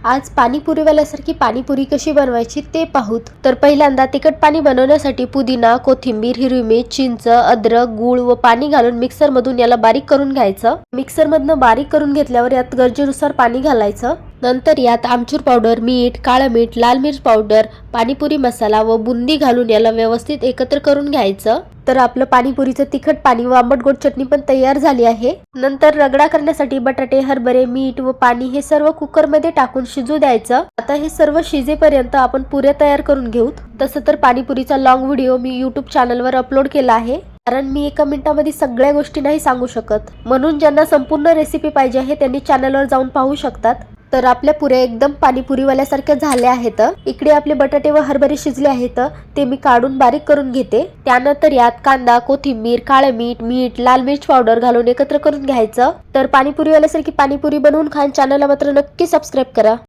आज पाणीपुरीवाल्यासारखी पाणीपुरी कशी बनवायची ते पाहूत। तर पहिल्यांदा तिखट पाणी बनवण्यासाठी पुदिना, कोथिंबीर, हिरवी मिरची, चिंच, अद्रक, गूळ व पाणी घालून मिक्सर मधून याला बारीक करून घ्यायचं। मिक्सर मधनं बारीक करून घेतल्यावर यात गरजेनुसार पाणी घालायचं। नंतर यात आमचूर पावडर, मीठ, काळं मीठ, लाल मिर्च पावडर, पाणीपुरी मसाला व बुंदी घालून याला व्यवस्थित एकत्र करून घ्यायचं। तर आपलं पाणीपुरीचं तिखट पाणी व आंबट गोड चटणी पण तयार झाली आहे। नंतर रगडा करण्यासाठी बटाटे, हरभरे, मीठ व पाणी हे सर्व कुकर मध्ये टाकून शिजू द्यायचं। आता हे सर्व शिजेपर्यंत आपण पुऱ्या तयार करून घेऊ। तसं तर पाणीपुरीचा लॉंग व्हिडिओ मी YouTube चॅनलवर अपलोड केला आहे, कारण मी एका मिनिटामध्ये सगळ्या गोष्टी नाही सांगू शकत, म्हणून ज्यांना संपूर्ण रेसिपी पाहिजे आहे त्यांनी चॅनलवर जाऊन पाहू शकतात। तर आपल्या पुऱ्या एकदम पाणीपुरीवाल्यासारख्या झाल्या आहेत। इकडे आपले बटाटे व हरभरे शिजले आहेत, ते मी काढून बारीक करून घेते। त्यानंतर यात कांदा, कोथिंबीर, काळे मीठ, लाल मिर्च पावडर घालून एकत्र करून घ्यायचं। तर पाणीपुरीवाल्यासारखी पाणीपुरी बनवून खान चॅनलला मात्र नक्की सबस्क्राईब करा।